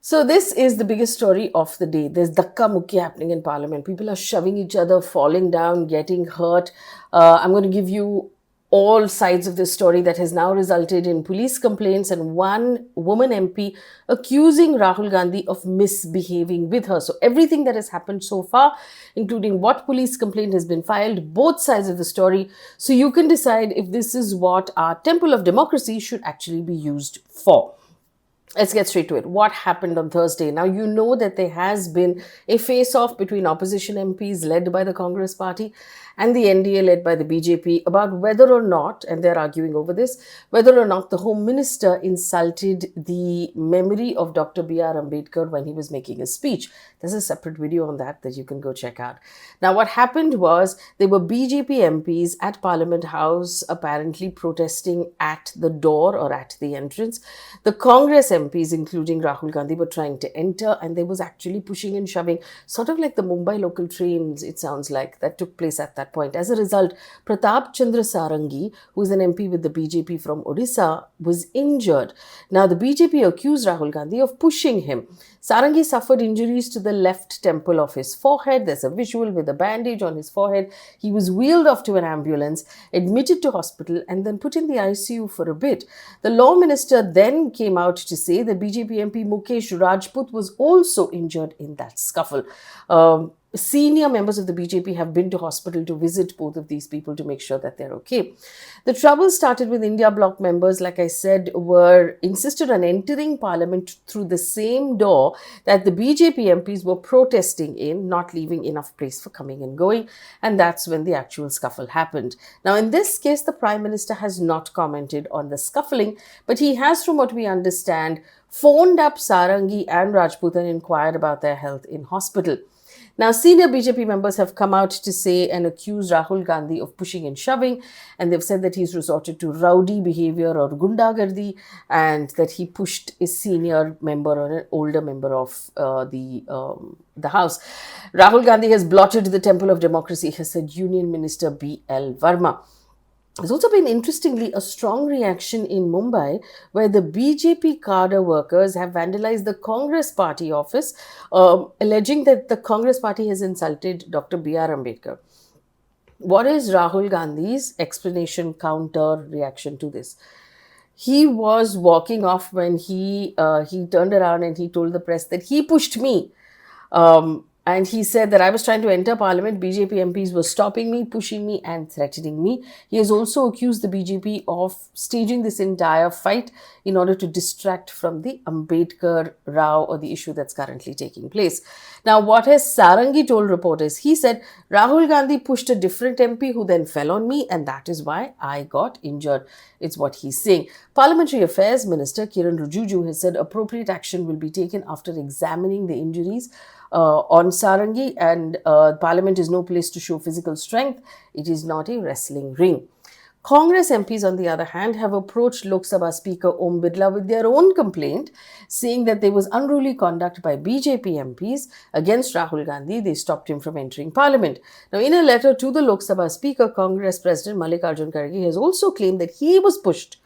So this is the biggest story of the day. There's dhakka mukki happening in parliament. People are shoving each other, falling down, getting hurt. I'm going to give you all sides of this story that has now resulted in police complaints and one woman MP accusing Rahul Gandhi of misbehaving with her. So everything that has happened so far, including what police complaint has been filed, both sides of the story. So you can decide if this is what our temple of democracy should actually be used for. Let's get straight to it. What happened on Thursday? Now, you know that there has been a face-off between opposition MPs led by the Congress party and the NDA led by the BJP about whether or not, and they're arguing over this, whether or not the Home Minister insulted the memory of Dr. B R Ambedkar when he was making a speech. There's a separate video on that you can go check out. Now, what happened was there were BJP MPs at Parliament House apparently protesting at the door or at the entrance. The Congress MPs, including Rahul Gandhi, were trying to enter, and there was actually pushing and shoving, sort of like the Mumbai local trains, it sounds like, that took place at that point. As a result, Pratap Chandra Sarangi, who is an MP with the BJP from Odisha, was injured. Now, the BJP accused Rahul Gandhi of pushing him. Sarangi suffered injuries to the left temple of his forehead. There's a visual with a bandage on his forehead. He was wheeled off to an ambulance, admitted to hospital, and then put in the ICU for a bit. The law minister then came out to say that BJP MP Mukesh Rajput was also injured in that scuffle. Senior members of the BJP have been to hospital to visit both of these people to make sure that they're okay. The trouble started with India Bloc members, like I said, were insisted on entering parliament through the same door that the BJP MPs were protesting in, not leaving enough place for coming and going. And that's when the actual scuffle happened. Now, in this case, the Prime Minister has not commented on the scuffling, but he has, from what we understand, phoned up Sarangi and Rajput and inquired about their health in hospital. Now, senior BJP members have come out to say and accuse Rahul Gandhi of pushing and shoving, and they've said that he's resorted to rowdy behavior or gundagardi, and that he pushed a senior member or an older member of the House. Rahul Gandhi has blotted the temple of democracy, has said Union Minister B.L. Verma. There's also been, interestingly, a strong reaction in Mumbai where the BJP cadre workers have vandalized the Congress party office, alleging that the Congress party has insulted Dr. B R Ambedkar. What is Rahul Gandhi's explanation, counter reaction to this? He was walking off when he turned around and he told the press that he pushed me. And he said that I was trying to enter parliament, BJP MPs were stopping me, pushing me and threatening me. He has also accused the BJP of staging this entire fight in order to distract from the Ambedkar row or the issue that's currently taking place. Now, what has Sarangi told reporters? He said, Rahul Gandhi pushed a different MP who then fell on me, and that is why I got injured. It's what he's saying. Parliamentary Affairs Minister Kiran Rijiju has said appropriate action will be taken after examining the injuries on Sarangi, and Parliament is no place to show physical strength. It is not a wrestling ring. Congress MPs, on the other hand, have approached Lok Sabha Speaker Om Birla with their own complaint, saying that there was unruly conduct by BJP MPs against Rahul Gandhi. They stopped him from entering Parliament. Now, in a letter to the Lok Sabha Speaker, Congress President Mallikarjun Kharge has also claimed that he was pushed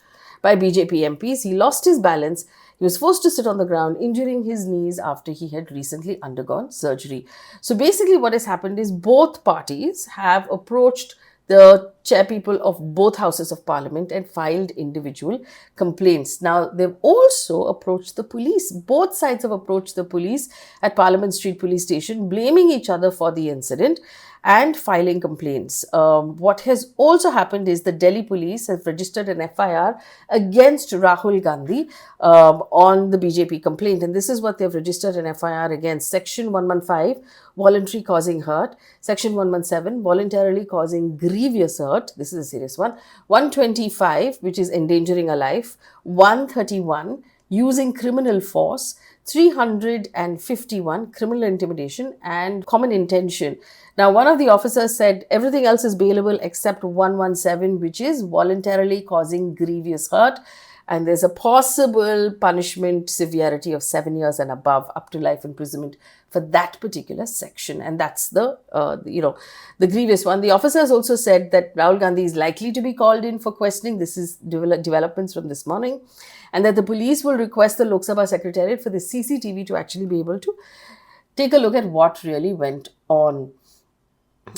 by BJP MPs. He lost his balance. He was forced to sit on the ground, injuring his knees after he had recently undergone surgery. So basically what has happened is both parties have approached the chairpeople of both houses of parliament and filed individual complaints. Now, they've also approached the police. Both sides have approached the police at Parliament Street Police Station, blaming each other for the incident and filing complaints. What has also happened is the Delhi police have registered an FIR against Rahul Gandhi on the BJP complaint. And this is what they've registered an FIR against. Section 115, voluntary causing hurt. Section 117, voluntarily causing grievous hurt. This is a serious one. 125, which is endangering a life. 131, using criminal force. 351, criminal intimidation and common intention. Now, one of the officers said everything else is bailable except 117, which is voluntarily causing grievous hurt. and there's a possible punishment severity of 7 years and above, up to life imprisonment for that particular section. And that's the grievous one. The officers also said that Rahul Gandhi is likely to be called in for questioning. This is developments from this morning. And that the police will request the Lok Sabha Secretariat for the CCTV to actually be able to take a look at what really went on.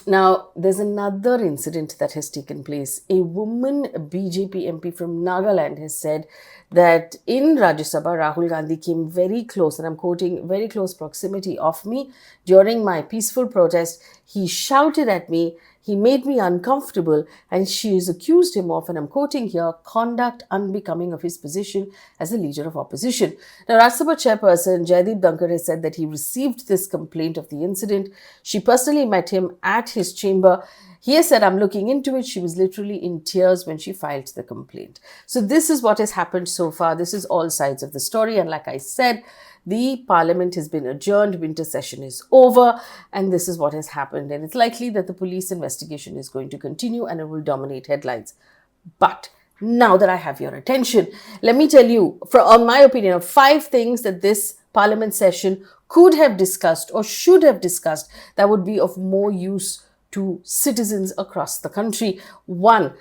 Now, there's another incident that has taken place. A woman BJP MP from Nagaland has said that in Rajya Sabha, Rahul Gandhi came very close, and I'm quoting, very close proximity of me during my peaceful protest. He shouted at me, he made me uncomfortable, and she has accused him of, and I'm quoting here, conduct unbecoming of his position as a leader of opposition. Now, Rajya Sabha chairperson Jaideep Dhankar has said that he received this complaint of the incident. She personally met him at his chamber. He has said, I'm looking into it. She was literally in tears when she filed the complaint. So this is what has happened so far. This is all sides of the story. And like I said, the parliament has been adjourned, winter session is over, and this is what has happened. And it's likely that the police investigation is going to continue and it will dominate headlines. But now that I have your attention, let me tell you, on my opinion, of 5 things that this parliament session could have discussed or should have discussed that would be of more use to citizens across the country. 1,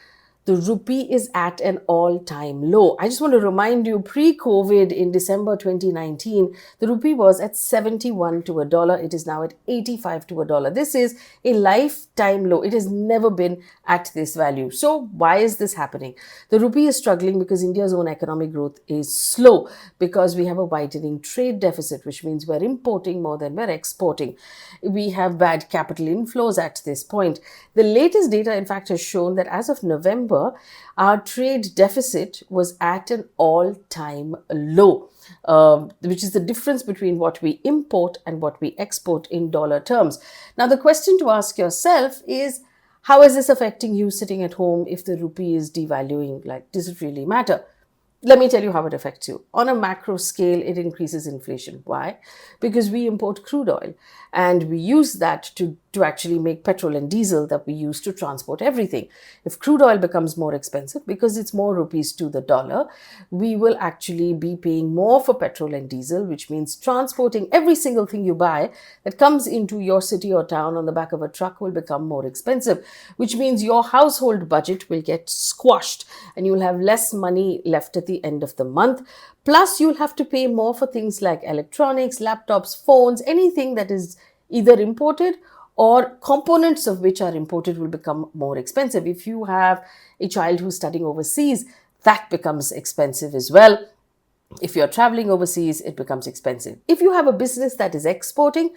the rupee is at an all-time low. I just want to remind you, pre-COVID in December 2019, the rupee was at 71 to a dollar. It is now at 85 to a dollar. This is a lifetime low. It has never been at this value. So why is this happening? The rupee is struggling because India's own economic growth is slow, because we have a widening trade deficit, which means we're importing more than we're exporting. We have bad capital inflows at this point. The latest data, in fact, has shown that as of November, our trade deficit was at an all-time low, which is the difference between what we import and what we export in dollar terms. Now, the question to ask yourself is, how is this affecting you sitting at home if the rupee is devaluing? Like, does it really matter? Let me tell you how it affects you. On a macro scale, it increases inflation. Why? Because we import crude oil and we use that to actually make petrol and diesel that we use to transport everything. If crude oil becomes more expensive because it's more rupees to the dollar, we will actually be paying more for petrol and diesel, which means transporting every single thing you buy that comes into your city or town on the back of a truck will become more expensive, which means your household budget will get squashed and you'll have less money left at the end of the month. Plus, you'll have to pay more for things like electronics, laptops, phones, anything that is either imported or components of which are imported will become more expensive. If you have a child who's studying overseas, that becomes expensive as well. If you're traveling overseas, it becomes expensive. If you have a business that is exporting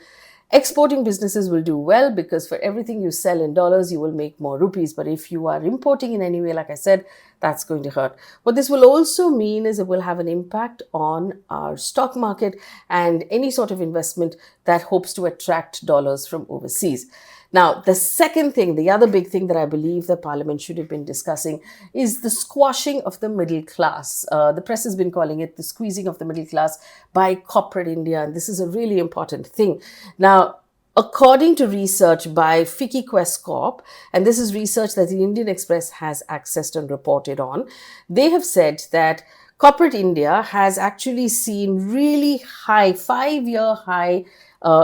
businesses will do well because for everything you sell in dollars, you will make more rupees. But if you are importing in any way, like I said, that's going to hurt. What this will also mean is it will have an impact on our stock market and any sort of investment that hopes to attract dollars from overseas. Now, the second thing, the other big thing that I believe the Parliament should have been discussing is the squashing of the middle class. The press has been calling it the squeezing of the middle class by corporate India, and this is a really important thing. Now, according to research by FikiQuest Corp, and this is research that the Indian Express has accessed and reported on, they have said that corporate India has actually seen really high, 5-year high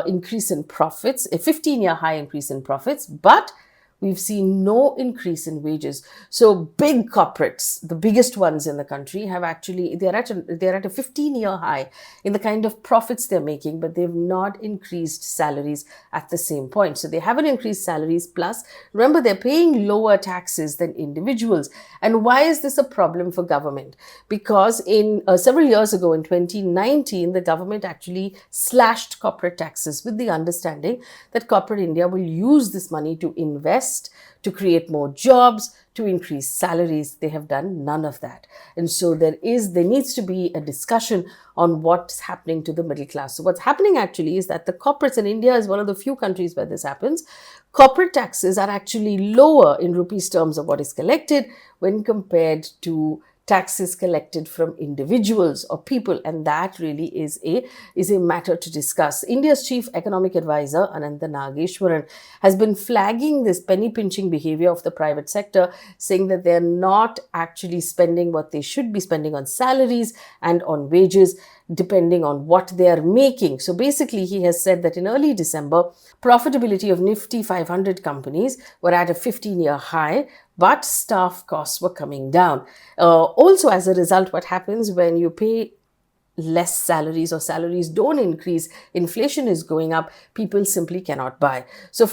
increase in profits, a 15-year high increase in profits, but we've seen no increase in wages. So big corporates, the biggest ones in the country, have actually, they're at a 15-year high in the kind of profits they're making, but they've not increased salaries at the same point. So they haven't increased salaries. Plus, remember, they're paying lower taxes than individuals. And why is this a problem for government? Because in several years ago, in 2019, the government actually slashed corporate taxes with the understanding that corporate India will use this money to invest, to create more jobs, to increase salaries. They have done none of that. And so there needs to be a discussion on what's happening to the middle class. So what's happening actually is that the corporates, in India is one of the few countries where this happens, corporate taxes are actually lower in rupees terms of what is collected when compared to taxes collected from individuals or people, and that really is a matter to discuss. India's chief economic advisor Ananta Nageshwaran has been flagging this penny pinching behavior of the private sector, saying that they're not actually spending what they should be spending on salaries and on wages, depending on what they are making. So basically, he has said that in early December, profitability of Nifty 500 companies were at a 15-year high, but staff costs were coming down. Also, as a result, what happens when you pay less salaries or salaries don't increase, inflation is going up, people simply cannot buy. So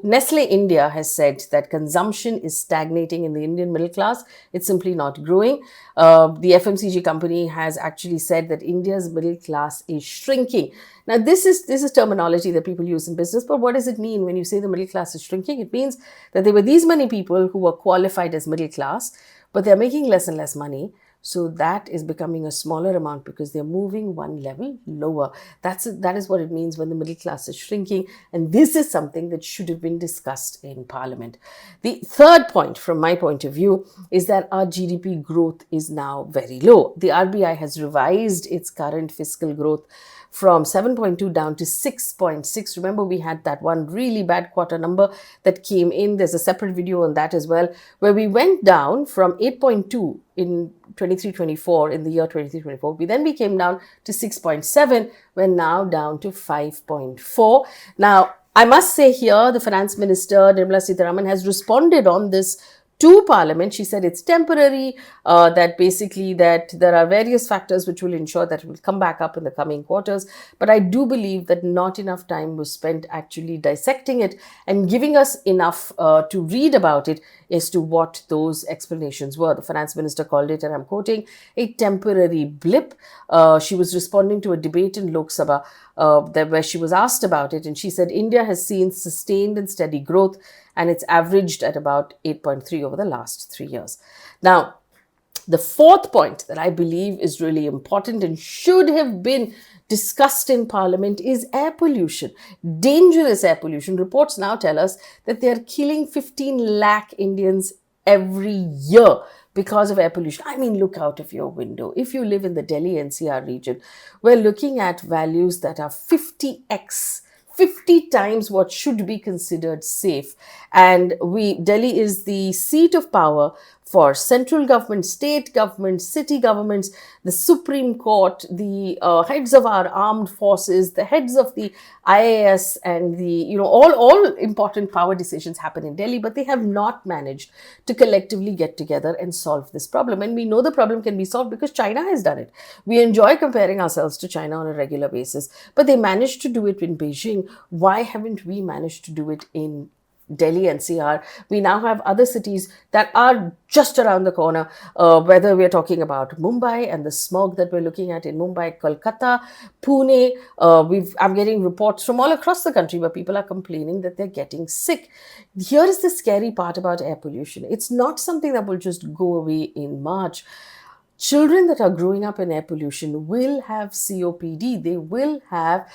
Nestle India has said that consumption is stagnating in the Indian middle class. It's simply not growing. The FMCG company has actually said that India's middle class is shrinking. Now, this is terminology that people use in business, but what does it mean when you say the middle class is shrinking? It means that there were these many people who were qualified as middle class, but they're making less and less money. So that is becoming a smaller amount because they're moving one level lower. That is what it means when the middle class is shrinking. And this is something that should have been discussed in Parliament. The third point, from my point of view, is that our GDP growth is now very low. The RBI has revised its current fiscal growth from 7.2 down to 6.6. Remember, we had that one really bad quarter number that came in. There's a separate video on that as well, where we went down from 8.2 in 23-24, in the year 23-24. We then came down to 6.7. We're now down to 5.4. Now, I must say here, the Finance Minister, Nirmala Sitharaman, has responded on this to Parliament. She said it's temporary, that basically that there are various factors which will ensure that it will come back up in the coming quarters. But I do believe that not enough time was spent actually dissecting it and giving us enough to read about it as to what those explanations were. The Finance Minister called it, and I'm quoting, a temporary blip. She was responding to a debate in Lok Sabha where she was asked about it, and she said India has seen sustained and steady growth, and it's averaged at about 8.3 over the last 3 years. Now, the fourth point that I believe is really important and should have been discussed in Parliament is air pollution, dangerous air pollution. Reports now tell us that they are killing 15 lakh Indians every year because of air pollution. I mean, look out of your window. If you live in the Delhi NCR region, we're looking at values that are 50x, 50 times what should be considered safe. And Delhi is the seat of power for central government, state government, city governments, the Supreme Court, the heads of our armed forces, the heads of the IAS, and the, all important power decisions happen in Delhi, but they have not managed to collectively get together and solve this problem. And we know the problem can be solved because China has done it. We enjoy comparing ourselves to China on a regular basis, but they managed to do it in Beijing. Why haven't we managed to do it in Delhi NCR? We now have other cities that are just around the corner, whether we're talking about Mumbai and the smog that we're looking at in Mumbai, Kolkata, Pune. I'm getting reports from all across the country where people are complaining that they're getting sick. Here is the scary part about air pollution. It's not something that will just go away in March. Children that are growing up in air pollution will have COPD. They will have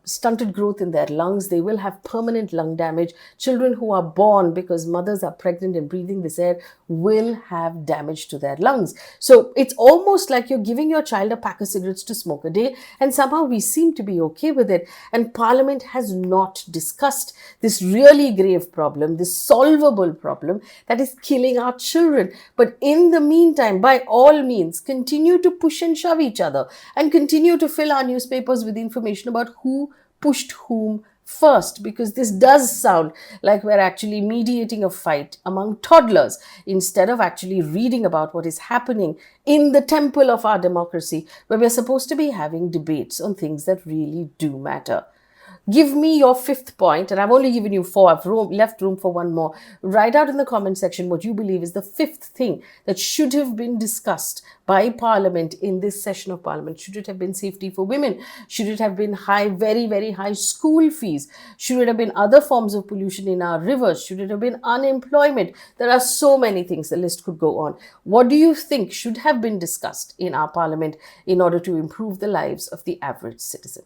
stunted growth in their lungs. They will have permanent lung damage. Children who are born because mothers are pregnant and breathing this air will have damage to their lungs. So it's almost like you're giving your child a pack of cigarettes to smoke a day, and somehow we seem to be okay with it. And Parliament has not discussed this really grave problem, this solvable problem that is killing our children. But in the meantime, by all means, continue to push and shove each other and continue to fill our newspapers with information about who pushed whom first, because this does sound like we're actually mediating a fight among toddlers instead of actually reading about what is happening in the temple of our democracy, where we're supposed to be having debates on things that really do matter. Give me your fifth point, and I've only given you 4. I've left room for one more. Write out in the comment section what you believe is the fifth thing that should have been discussed by Parliament in this session of Parliament. Should it have been safety for women? Should it have been high, very, very high school fees? Should it have been other forms of pollution in our rivers? Should it have been unemployment? There are so many things. The list could go on. What do you think should have been discussed in our Parliament in order to improve the lives of the average citizen?